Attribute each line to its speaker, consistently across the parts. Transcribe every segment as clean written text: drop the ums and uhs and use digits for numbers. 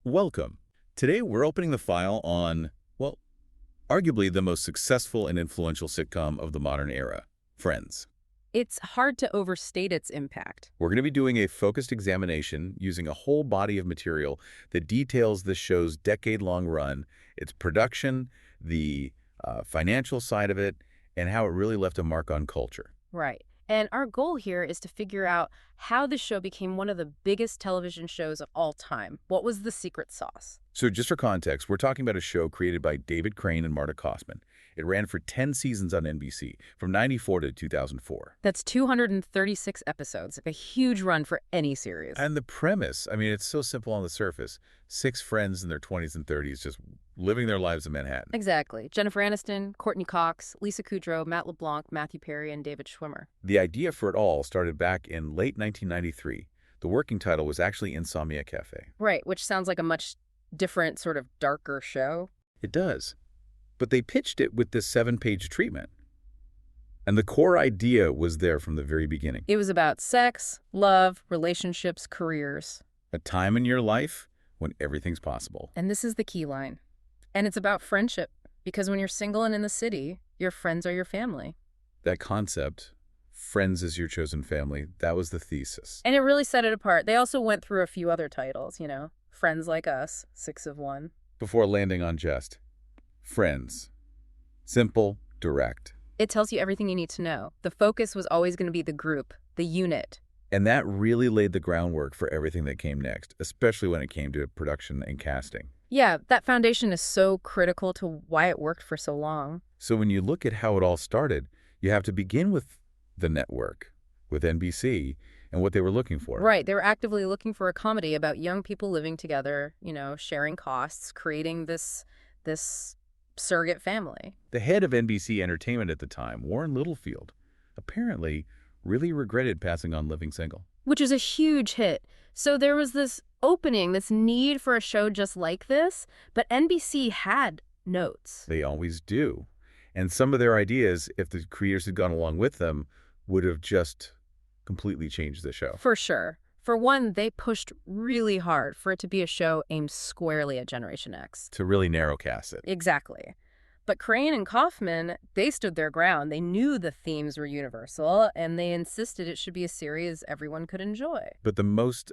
Speaker 1: Welcome. Today we're opening the file on, well, arguably the most successful and influential sitcom of the modern era, Friends.
Speaker 2: It's hard to overstate its impact.
Speaker 1: We're going to be doing a focused examination using a whole body of material that details this show's decade-long run, its production, the financial side of it, and how it really left a mark on culture.
Speaker 2: Right. And our goal here is to figure out how the show became one of the biggest television shows of all time. What was the secret sauce?
Speaker 1: So just for context, we're talking about a show created by David Crane and Marta Kaufman. It ran for 10 seasons on NBC, from 94 to 2004.
Speaker 2: That's 236 episodes, a huge run for any series.
Speaker 1: And the premise, I mean, it's so simple on the surface. 6 friends in their 20s and 30s just living their lives in Manhattan.
Speaker 2: Exactly. Jennifer Aniston, Courtney Cox, Lisa Kudrow, Matt LeBlanc, Matthew Perry, and David Schwimmer.
Speaker 1: The idea for it all started back in late 1993. The working title was actually Insomnia Cafe.
Speaker 2: Right, which sounds like a much different, sort of darker show.
Speaker 1: It does. But they pitched it with this 7-page treatment. And the core idea was there from the very beginning.
Speaker 2: It was about sex, love, relationships, careers.
Speaker 1: A time in your life when everything's possible.
Speaker 2: And this is the key line. And it's about friendship, because when you're single and in the city, your friends are your family.
Speaker 1: That concept, friends as your chosen family, that was the thesis.
Speaker 2: And it really set it apart. They also went through a few other titles, Friends Like Us, 6 of 1.
Speaker 1: Before landing on just Friends. Simple, direct.
Speaker 2: It tells you everything you need to know. The focus was always going to be the group, the unit.
Speaker 1: And that really laid the groundwork for everything that came next, especially when it came to production and casting.
Speaker 2: Yeah, that foundation is so critical to why it worked for so long.
Speaker 1: So when you look at how it all started, you have to begin with the network, with NBC, and what they were looking for.
Speaker 2: Right. They were actively looking for a comedy about young people living together, sharing costs, creating this surrogate family.
Speaker 1: The head of NBC Entertainment at the time, Warren Littlefield, apparently really regretted passing on Living Single.
Speaker 2: Which is a huge hit. So there was this opening, this need for a show just like this, but NBC had notes.
Speaker 1: They always do. And some of their ideas, if the creators had gone along with them, would have just completely changed the show.
Speaker 2: For sure. For one, they pushed really hard for it to be a show aimed squarely at Generation X.
Speaker 1: To really narrowcast it.
Speaker 2: Exactly. But Crane and Kaufman, they stood their ground. They knew the themes were universal, and they insisted it should be a series everyone could enjoy.
Speaker 1: But the most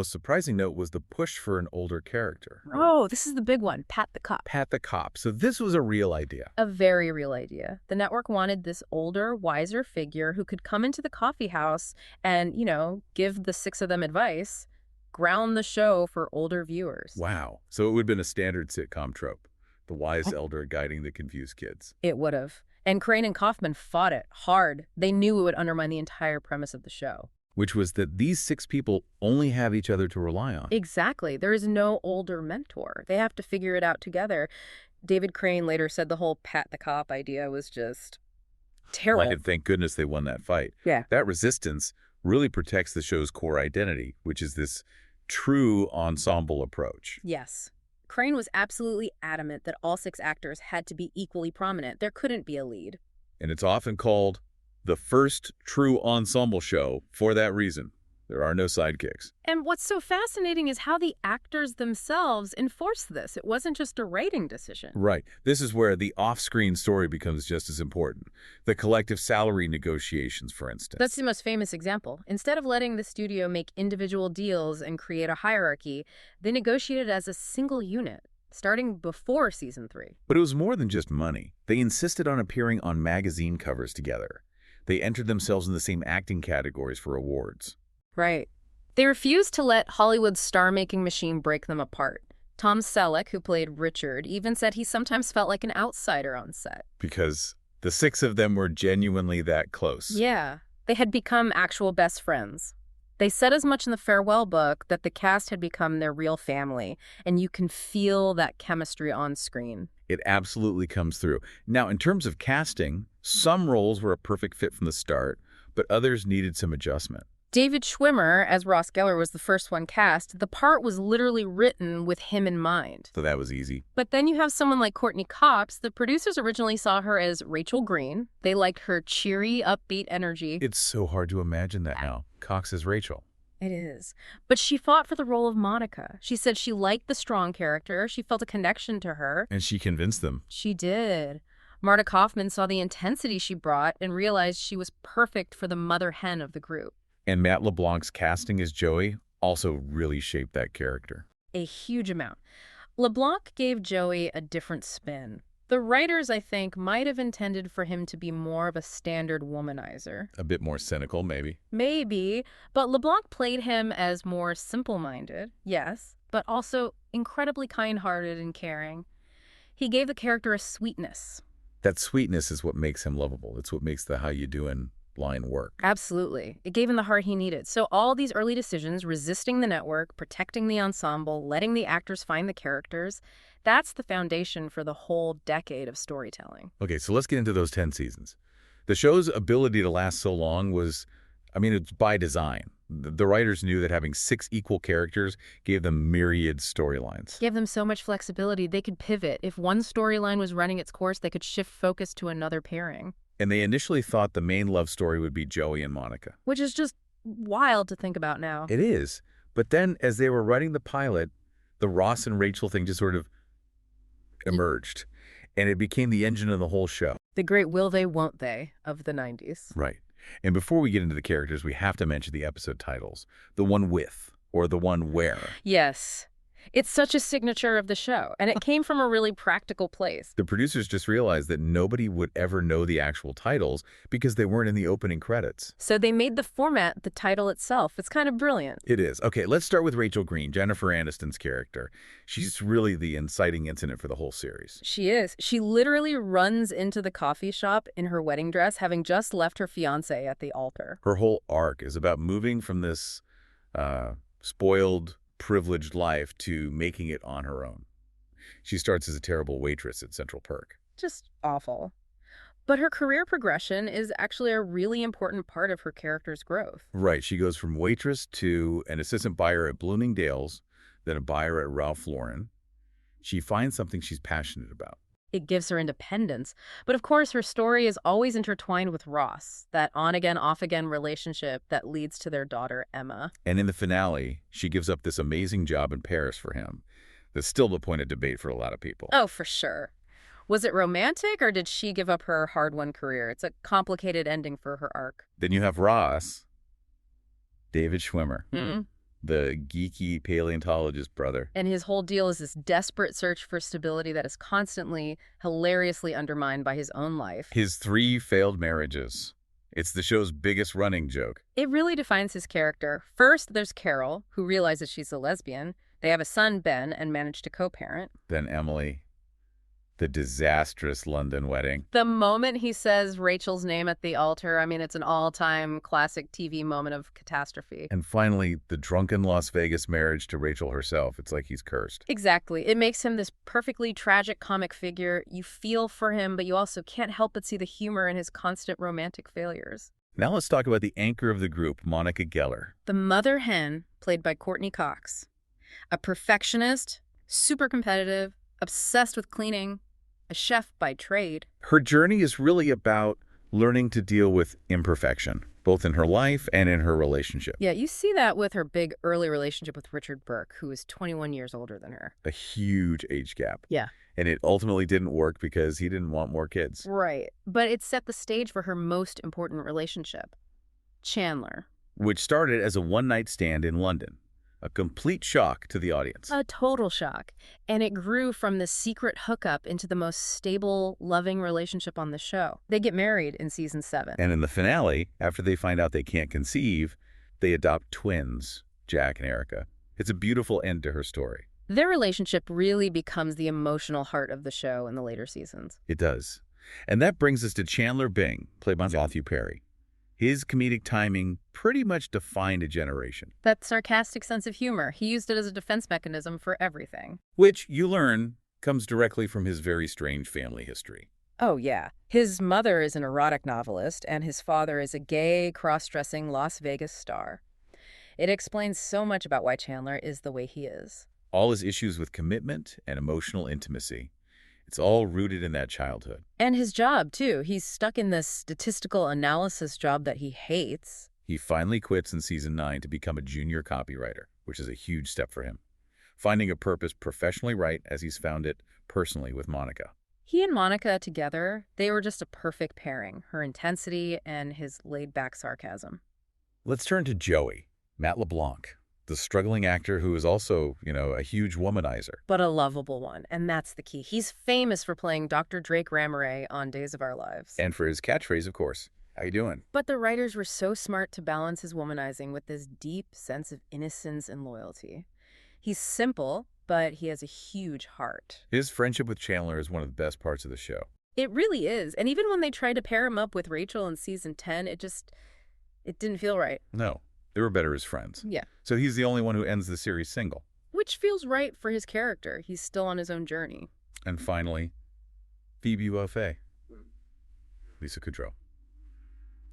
Speaker 1: surprising note was the push for an older character.
Speaker 2: Oh, this is the big one, Pat the Cop.
Speaker 1: Pat the Cop. So this was a real idea.
Speaker 2: A very real idea. The network wanted this older, wiser figure who could come into the coffee house and, give the 6 of them advice, ground the show for older viewers.
Speaker 1: Wow. So it would have been a standard sitcom trope. The wise elder guiding the confused kids.
Speaker 2: It would have. And Crane and Kaufman fought it hard. They knew it would undermine the entire premise of the show.
Speaker 1: Which was that these 6 people only have each other to rely on.
Speaker 2: Exactly. There is no older mentor. They have to figure it out together. David Crane later said the whole Pat the Cop idea was just terrible.
Speaker 1: Well, and thank goodness they won that fight.
Speaker 2: Yeah.
Speaker 1: That resistance really protects the show's core identity, which is this true ensemble approach.
Speaker 2: Yes. Crane was absolutely adamant that all 6 actors had to be equally prominent. There couldn't be a lead.
Speaker 1: And it's often called the first true ensemble show for that reason. There are no sidekicks.
Speaker 2: And what's so fascinating is how the actors themselves enforced this. It wasn't just a writing decision.
Speaker 1: Right. This is where the off-screen story becomes just as important. The collective salary negotiations, for instance.
Speaker 2: That's the most famous example. Instead of letting the studio make individual deals and create a hierarchy, they negotiated as a single unit, starting before season 3.
Speaker 1: But it was more than just money. They insisted on appearing on magazine covers together. They entered themselves in the same acting categories for awards.
Speaker 2: Right. They refused to let Hollywood's star-making machine break them apart. Tom Selleck, who played Richard, even said he sometimes felt like an outsider on set.
Speaker 1: Because the 6 of them were genuinely that close.
Speaker 2: Yeah. They had become actual best friends. They said as much in the farewell book that the cast had become their real family, and you can feel that chemistry on screen.
Speaker 1: It absolutely comes through. Now, in terms of casting, some roles were a perfect fit from the start, but others needed some adjustment.
Speaker 2: David Schwimmer, as Ross Geller, was the first one cast. The part was literally written with him in mind.
Speaker 1: So that was easy.
Speaker 2: But then you have someone like Courtney Cox. The producers originally saw her as Rachel Green. They liked her cheery, upbeat energy.
Speaker 1: It's so hard to imagine that now. Cox as Rachel.
Speaker 2: It is. But she fought for the role of Monica. She said she liked the strong character. She felt a connection to her.
Speaker 1: And she convinced them.
Speaker 2: She did. Marta Kaufman saw the intensity she brought and realized she was perfect for the mother hen of the group.
Speaker 1: And Matt LeBlanc's casting as Joey also really shaped that character.
Speaker 2: A huge amount. LeBlanc gave Joey a different spin. The writers, I think, might have intended for him to be more of a standard womanizer.
Speaker 1: A bit more cynical, maybe.
Speaker 2: Maybe, but LeBlanc played him as more simple-minded, yes, but also incredibly kind-hearted and caring. He gave the character a sweetness.
Speaker 1: That sweetness is what makes him lovable. It's what makes the how you doing line work.
Speaker 2: Absolutely. It gave him the heart he needed. So all these early decisions, resisting the network, protecting the ensemble, letting the actors find the characters, that's the foundation for the whole decade of storytelling.
Speaker 1: Okay, so let's get into those 10 seasons. The show's ability to last so long was, it's by design. The writers knew that having 6 equal characters gave them myriad storylines.
Speaker 2: Gave them so much flexibility, they could pivot. If one storyline was running its course, they could shift focus to another pairing.
Speaker 1: And they initially thought the main love story would be Joey and Monica.
Speaker 2: Which is just wild to think about now.
Speaker 1: It is. But then, as they were writing the pilot, the Ross and Rachel thing just sort of emerged. And it became the engine of the whole show.
Speaker 2: The great will they, won't they of the 90s.
Speaker 1: Right. And before we get into the characters, we have to mention the episode titles. The one with, or the one where.
Speaker 2: Yes. It's such a signature of the show, and it came from a really practical place.
Speaker 1: The producers just realized that nobody would ever know the actual titles because they weren't in the opening credits.
Speaker 2: So they made the format the title itself. It's kind of brilliant.
Speaker 1: It is. Okay, let's start with Rachel Green, Jennifer Aniston's character. She's really the inciting incident for the whole series.
Speaker 2: She is. She literally runs into the coffee shop in her wedding dress, having just left her fiancé at the altar.
Speaker 1: Her whole arc is about moving from this spoiled, privileged life to making it on her own. She starts as a terrible waitress at Central Perk.
Speaker 2: Just awful. But her career progression is actually a really important part of her character's growth.
Speaker 1: Right. She goes from waitress to an assistant buyer at Bloomingdale's, then a buyer at Ralph Lauren. She finds something she's passionate about.
Speaker 2: It gives her independence. But of course, her story is always intertwined with Ross, that on-again, off-again relationship that leads to their daughter, Emma.
Speaker 1: And in the finale, she gives up this amazing job in Paris for him. That's still the point of debate for a lot of people.
Speaker 2: Oh, for sure. Was it romantic, or did she give up her hard-won career? It's a complicated ending for her arc.
Speaker 1: Then you have Ross, David Schwimmer.
Speaker 2: Mm-hmm.
Speaker 1: The geeky paleontologist brother.
Speaker 2: And his whole deal is this desperate search for stability that is constantly, hilariously undermined by his own life.
Speaker 1: His 3 failed marriages. It's the show's biggest running joke.
Speaker 2: It really defines his character. First, there's Carol, who realizes she's a lesbian. They have a son, Ben, and manage to co-parent.
Speaker 1: Then Emily, the disastrous London wedding.
Speaker 2: The moment he says Rachel's name at the altar, it's an all-time classic TV moment of catastrophe.
Speaker 1: And finally, the drunken Las Vegas marriage to Rachel herself. It's like he's cursed.
Speaker 2: Exactly. It makes him this perfectly tragic comic figure. You feel for him, but you also can't help but see the humor in his constant romantic failures.
Speaker 1: Now let's talk about the anchor of the group, Monica Geller.
Speaker 2: The mother hen, played by Courtney Cox. A perfectionist, super competitive, obsessed with cleaning, a chef by trade.
Speaker 1: Her journey is really about learning to deal with imperfection, both in her life and in her relationship.
Speaker 2: Yeah, you see that with her big early relationship with Richard Burke, who is 21 years older than her.
Speaker 1: A huge age gap.
Speaker 2: Yeah.
Speaker 1: And it ultimately didn't work because he didn't want more kids.
Speaker 2: Right. But it set the stage for her most important relationship, Chandler.
Speaker 1: Which started as a one-night stand in London. A complete shock to the audience.
Speaker 2: A total shock. And it grew from the secret hookup into the most stable, loving relationship on the show. They get married in season 7.
Speaker 1: And in the finale, after they find out they can't conceive, they adopt twins, Jack and Erica. It's a beautiful end to her story.
Speaker 2: Their relationship really becomes the emotional heart of the show in the later seasons.
Speaker 1: It does. And that brings us to Chandler Bing, played by Matthew Perry. His comedic timing pretty much defined a generation.
Speaker 2: That sarcastic sense of humor, he used it as a defense mechanism for everything.
Speaker 1: Which, you learn, comes directly from his very strange family history.
Speaker 2: Oh, yeah. His mother is an erotic novelist, and his father is a gay, cross-dressing Las Vegas star. It explains so much about why Chandler is the way he is.
Speaker 1: All his issues with commitment and emotional intimacy. It's all rooted in that childhood.
Speaker 2: And his job, too. He's stuck in this statistical analysis job that he hates.
Speaker 1: He finally quits in season 9 to become a junior copywriter, which is a huge step for him, finding a purpose professionally right as he's found it personally with Monica.
Speaker 2: He and Monica together, they were just a perfect pairing, her intensity and his laid-back sarcasm.
Speaker 1: Let's turn to Joey, Matt LeBlanc, the struggling actor who is also, a huge womanizer.
Speaker 2: But a lovable one, and that's the key. He's famous for playing Dr. Drake Ramoray on Days of Our Lives.
Speaker 1: And for his catchphrase, of course. How you doing?
Speaker 2: But the writers were so smart to balance his womanizing with this deep sense of innocence and loyalty. He's simple, but he has a huge heart.
Speaker 1: His friendship with Chandler is one of the best parts of the show.
Speaker 2: It really is. And even when they tried to pair him up with Rachel in season 10, it didn't feel right.
Speaker 1: No, they were better as friends.
Speaker 2: Yeah.
Speaker 1: So he's the only one who ends the series single.
Speaker 2: Which feels right for his character. He's still on his own journey.
Speaker 1: And finally, Phoebe Buffay, Lisa Kudrow.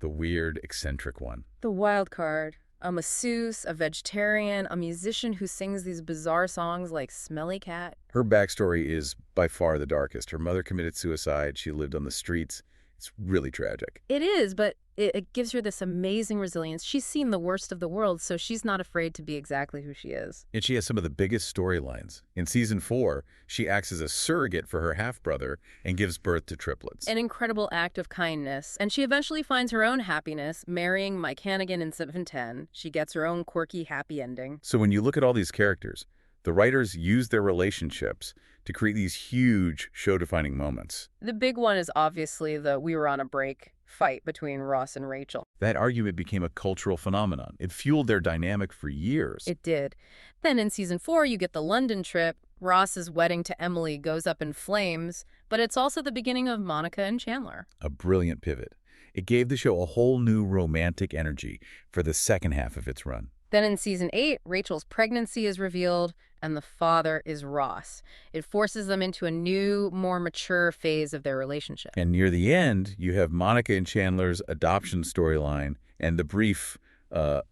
Speaker 1: The weird, eccentric one.
Speaker 2: The wild card. A masseuse, a vegetarian, a musician who sings these bizarre songs like Smelly Cat.
Speaker 1: Her backstory is by far the darkest. Her mother committed suicide. She lived on the streets. It's really tragic.
Speaker 2: It is, but it gives her this amazing resilience. She's seen the worst of the world, so she's not afraid to be exactly who she is.
Speaker 1: And she has some of the biggest storylines. In season 4, she acts as a surrogate for her half-brother and gives birth to triplets.
Speaker 2: An incredible act of kindness, and she eventually finds her own happiness, marrying Mike Hannigan in season 10. She gets her own quirky, happy ending.
Speaker 1: So when you look at all these characters, the writers use their relationships to create these huge show-defining moments.
Speaker 2: The big one is obviously the "we were on a break" fight between Ross and Rachel.
Speaker 1: That argument became a cultural phenomenon. It fueled their dynamic for years.
Speaker 2: It did. Then in season 4, you get the London trip. Ross's wedding to Emily goes up in flames, but it's also the beginning of Monica and Chandler.
Speaker 1: A brilliant pivot. It gave the show a whole new romantic energy for the second half of its run.
Speaker 2: Then in season 8, Rachel's pregnancy is revealed, and the father is Ross. It forces them into a new, more mature phase of their relationship.
Speaker 1: And near the end, you have Monica and Chandler's adoption storyline and the brief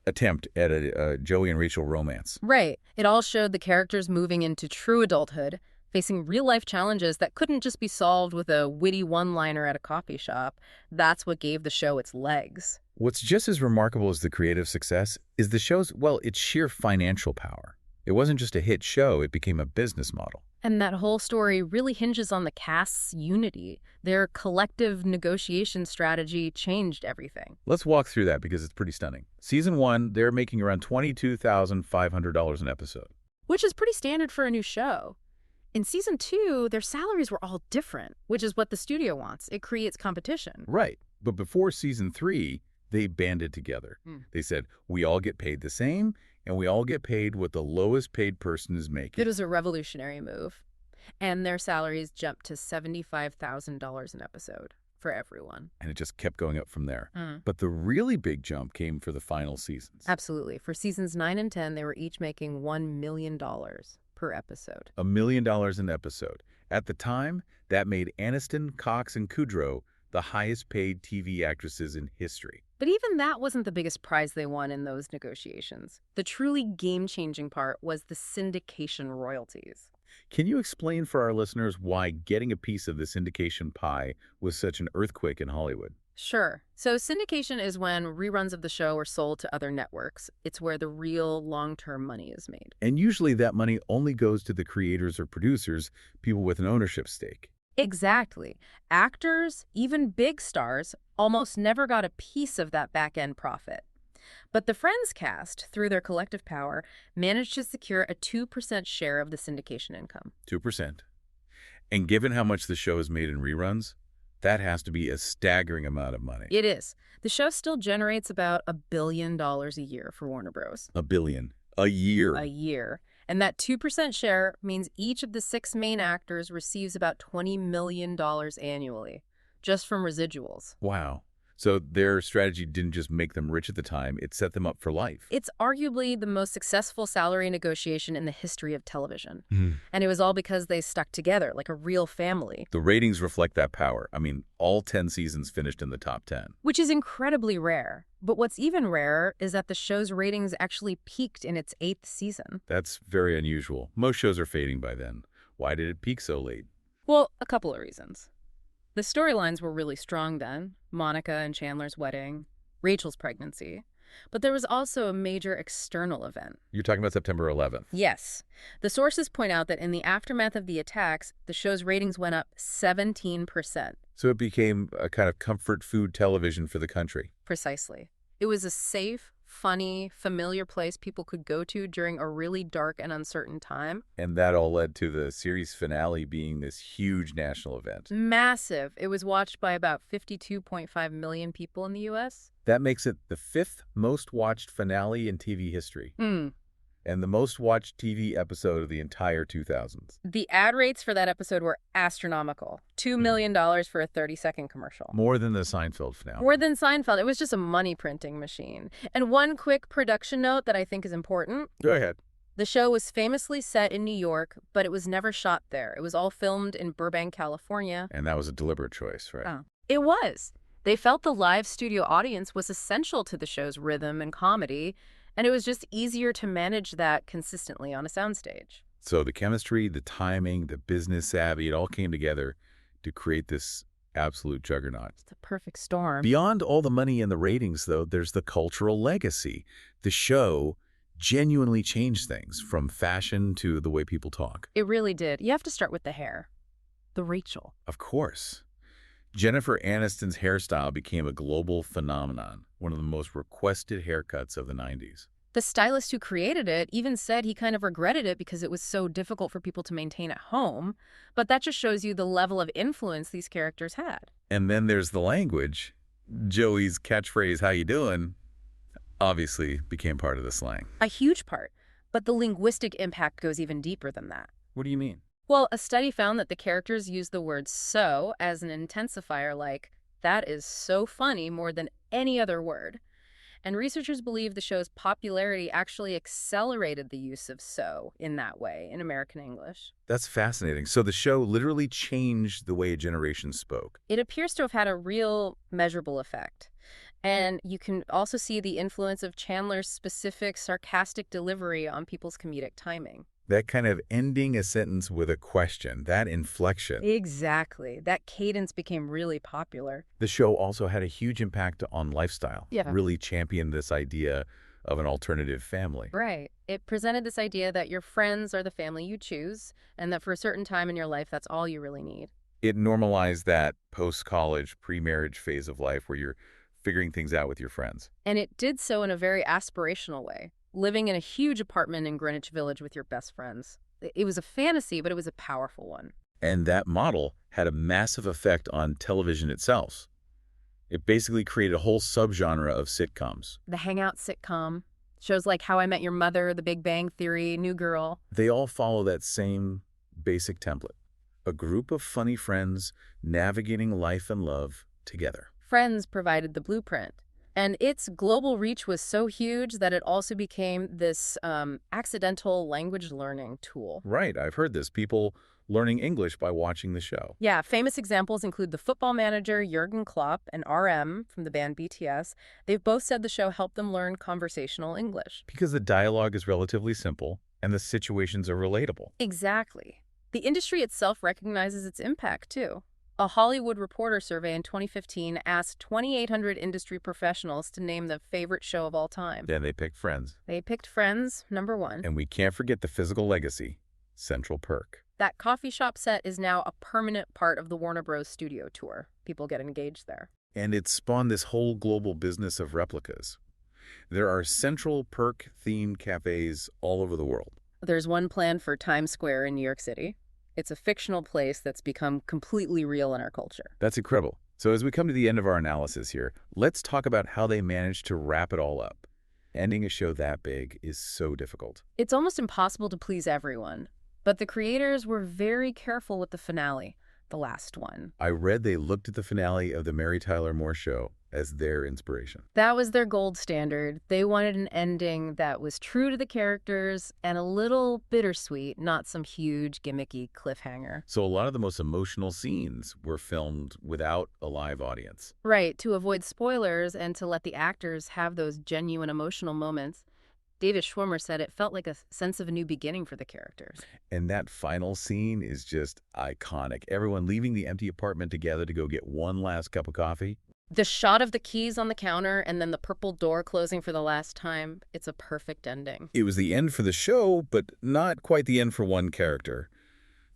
Speaker 1: attempt at a Joey and Rachel romance.
Speaker 2: Right. It all showed the characters moving into true adulthood, facing real-life challenges that couldn't just be solved with a witty one-liner at a coffee shop. That's what gave the show its legs.
Speaker 1: What's just as remarkable as the creative success is the show's, its sheer financial power. It wasn't just a hit show, it became a business model.
Speaker 2: And that whole story really hinges on the cast's unity. Their collective negotiation strategy changed everything.
Speaker 1: Let's walk through that because it's pretty stunning. Season 1, they're making around $22,500 an episode.
Speaker 2: Which is pretty standard for a new show. In season 2, their salaries were all different, which is what the studio wants. It creates competition.
Speaker 1: Right. But before season 3, they banded together. They said, we all get paid the same, and we all get paid what the lowest paid person is making.
Speaker 2: It was a revolutionary move. And their salaries jumped to $75,000 an episode for everyone.
Speaker 1: And it just kept going up from there. But the really big jump came for the final seasons.
Speaker 2: Absolutely. For seasons 9 and 10, they were each making $1 million per episode.
Speaker 1: $1 million an episode. At the time, that made Aniston, Cox, and Kudrow the highest paid TV actresses in history.
Speaker 2: But even that wasn't the biggest prize they won in those negotiations. The truly game-changing part was the syndication royalties.
Speaker 1: Can you explain for our listeners why getting a piece of the syndication pie was such an earthquake in Hollywood?
Speaker 2: Sure. So syndication is when reruns of the show are sold to other networks. It's where the real long-term money is made.
Speaker 1: And usually that money only goes to the creators or producers, people with an ownership stake.
Speaker 2: Exactly. Actors, even big stars, almost never got a piece of that back-end profit. But the Friends cast, through their collective power, managed to secure a 2% share of the syndication income.
Speaker 1: 2%. And given how much the show is made in reruns, that has to be a staggering amount of money.
Speaker 2: It is. The show still generates about $1 billion a year for Warner Bros.
Speaker 1: $1 billion. A year.
Speaker 2: A year. And that 2% share means each of the 6 main actors receives about $20 million annually, just from residuals.
Speaker 1: Wow. So their strategy didn't just make them rich at the time, it set them up for life.
Speaker 2: It's arguably the most successful salary negotiation in the history of television. And it was all because they stuck together like a real family.
Speaker 1: The ratings reflect that power. I mean, all 10 seasons finished in the top 10.
Speaker 2: Which is incredibly rare. But what's even rarer is that the show's ratings actually peaked in its 8th season.
Speaker 1: That's very unusual. Most shows are fading by then. Why did it peak so late?
Speaker 2: Well, a couple of reasons. The storylines were really strong then. Monica and Chandler's wedding, Rachel's pregnancy. But there was also a major external event.
Speaker 1: You're talking about September 11th.
Speaker 2: Yes. The sources point out that in the aftermath of the attacks, the show's ratings went up 17%.
Speaker 1: So it became a kind of comfort food television for the country.
Speaker 2: Precisely. It was a safe, funny, familiar place people could go to during a really dark and uncertain time.
Speaker 1: And that all led to the series finale being this huge national event.
Speaker 2: Massive. It was watched by about 52.5 million people in the U.S.
Speaker 1: That makes it the 5th most watched finale in TV history. And the most watched TV episode of the entire 2000s.
Speaker 2: The ad rates for that episode were astronomical. $2 million for a 30-second commercial.
Speaker 1: More than the Seinfeld finale.
Speaker 2: More than Seinfeld. It was just a money-printing machine. And one quick production note that I think is important.
Speaker 1: Go ahead.
Speaker 2: The show was famously set in New York, but it was never shot there. It was all filmed in Burbank, California.
Speaker 1: And that was a deliberate choice, right?
Speaker 2: Oh. It was. They felt the live studio audience was essential to the show's rhythm and comedy, and it was just easier to manage that consistently on a soundstage.
Speaker 1: So the chemistry, the timing, the business savvy, it all came together to create this absolute juggernaut.
Speaker 2: It's the perfect storm.
Speaker 1: Beyond all the money and the ratings, though, there's the cultural legacy. The show genuinely changed things, from fashion to the way people talk.
Speaker 2: It really did. You have to start with the hair. The Rachel.
Speaker 1: Of course. Jennifer Aniston's hairstyle became a global phenomenon, one of the most requested haircuts of the 90s.
Speaker 2: The stylist who created it even said he kind of regretted it because it was so difficult for people to maintain at home, but that just shows you the level of influence these characters had.
Speaker 1: And then there's the language. Joey's catchphrase, "How you doing?" obviously became part of the slang.
Speaker 2: A huge part, but the linguistic impact goes even deeper than that.
Speaker 1: What do you mean?
Speaker 2: Well, a study found that the characters use the word "so" as an intensifier, like, "that is so funny," more than any other word. And researchers believe the show's popularity actually accelerated the use of "so" in that way in American English.
Speaker 1: That's fascinating. So the show literally changed the way a generation spoke.
Speaker 2: It appears to have had a real measurable effect. And you can also see the influence of Chandler's specific sarcastic delivery on people's comedic timing.
Speaker 1: That kind of ending a sentence with a question, that inflection.
Speaker 2: Exactly. That cadence became really popular.
Speaker 1: The show also had a huge impact on lifestyle.
Speaker 2: Yeah.
Speaker 1: Really championed this idea of an alternative family.
Speaker 2: Right. It presented this idea that your friends are the family you choose, and that for a certain time in your life, that's all you really need.
Speaker 1: It normalized that post-college, pre-marriage phase of life where you're figuring things out with your friends.
Speaker 2: And it did so in a very aspirational way. Living in a huge apartment in Greenwich Village with your best friends. It was a fantasy, but it was a powerful one.
Speaker 1: And that model had a massive effect on television itself. It basically created a whole subgenre of sitcoms.
Speaker 2: The hangout sitcom, shows like How I Met Your Mother, The Big Bang Theory, New Girl.
Speaker 1: They all follow that same basic template. A group of funny friends navigating life and love together.
Speaker 2: Friends provided the blueprint. And its global reach was so huge that it also became this accidental language learning tool.
Speaker 1: Right, I've heard this. People learning English by watching the show.
Speaker 2: Yeah, famous examples include the football manager Jurgen Klopp and RM from the band BTS. They've both said the show helped them learn conversational English.
Speaker 1: Because the dialogue is relatively simple and the situations are relatable.
Speaker 2: Exactly. The industry itself recognizes its impact, too. A Hollywood Reporter survey in 2015 asked 2,800 industry professionals to name the favorite show of all time.
Speaker 1: Then they picked Friends.
Speaker 2: They picked Friends, number one.
Speaker 1: And we can't forget the physical legacy, Central Perk.
Speaker 2: That coffee shop set is now a permanent part of the Warner Bros. Studio tour. People get engaged there.
Speaker 1: And it spawned this whole global business of replicas. There are Central Perk-themed cafes all over the world.
Speaker 2: There's one planned for Times Square in New York City. It's a fictional place that's become completely real in our culture.
Speaker 1: That's incredible. So as we come to the end of our analysis here, let's talk about how they managed to wrap it all up. Ending a show that big is so difficult.
Speaker 2: It's almost impossible to please everyone, but the creators were very careful with the finale, the last one.
Speaker 1: I read they looked at the finale of the Mary Tyler Moore Show as their inspiration.
Speaker 2: That was their gold standard. They wanted an ending that was true to the characters and a little bittersweet, not some huge gimmicky cliffhanger.
Speaker 1: So a lot of the most emotional scenes were filmed without a live audience.
Speaker 2: Right, to avoid spoilers and to let the actors have those genuine emotional moments. David Schwimmer said it felt like a sense of a new beginning for the characters.
Speaker 1: And that final scene is just iconic. Everyone leaving the empty apartment together to go get one last cup of coffee.
Speaker 2: The shot of the keys on the counter and then the purple door closing for the last time, it's a perfect ending.
Speaker 1: It was the end for the show, but not quite the end for one character.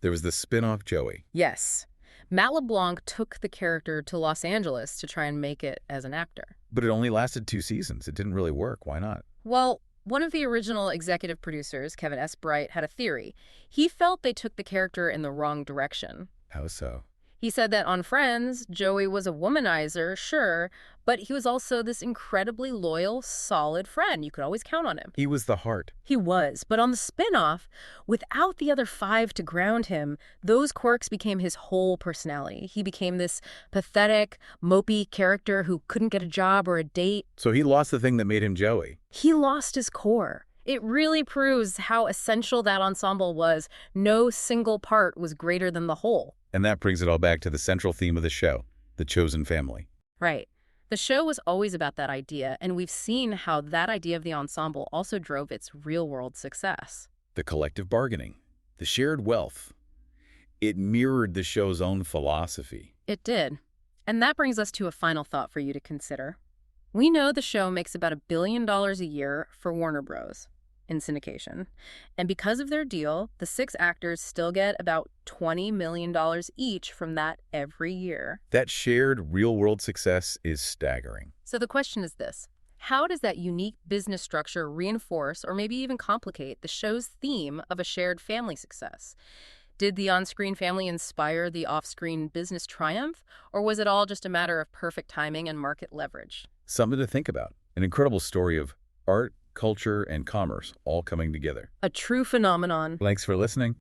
Speaker 1: There was the spin-off Joey.
Speaker 2: Yes. Matt LeBlanc took the character to Los Angeles to try and make it as an actor.
Speaker 1: But it only lasted 2 seasons. It didn't really work. Why not?
Speaker 2: Well, one of the original executive producers, Kevin S. Bright, had a theory. He felt they took the character in the wrong direction.
Speaker 1: How so?
Speaker 2: He said that on Friends, Joey was a womanizer, sure, but he was also this incredibly loyal, solid friend. You could always count on him.
Speaker 1: He was the heart.
Speaker 2: He was, but on the spin-off, without the other five to ground him, those quirks became his whole personality. He became this pathetic, mopey character who couldn't get a job or a date.
Speaker 1: So he lost the thing that made him Joey.
Speaker 2: He lost his core. It really proves how essential that ensemble was. No single part was greater than the whole.
Speaker 1: And that brings it all back to the central theme of the show, the chosen family.
Speaker 2: Right. The show was always about that idea, and we've seen how that idea of the ensemble also drove its real-world success.
Speaker 1: The collective bargaining, the shared wealth. It mirrored the show's own philosophy.
Speaker 2: It did. And that brings us to a final thought for you to consider. We know the show makes about $1 billion a year for Warner Bros. In syndication. And because of their deal, the 6 actors still get about $20 million each from that every year.
Speaker 1: That shared real-world success is staggering.
Speaker 2: So the question is this. How does that unique business structure reinforce or maybe even complicate the show's theme of a shared family success? Did the on-screen family inspire the off-screen business triumph, or was it all just a matter of perfect timing and market leverage?
Speaker 1: Something to think about. An incredible story of art, culture, and commerce all coming together.
Speaker 2: A true phenomenon.
Speaker 1: Thanks for listening.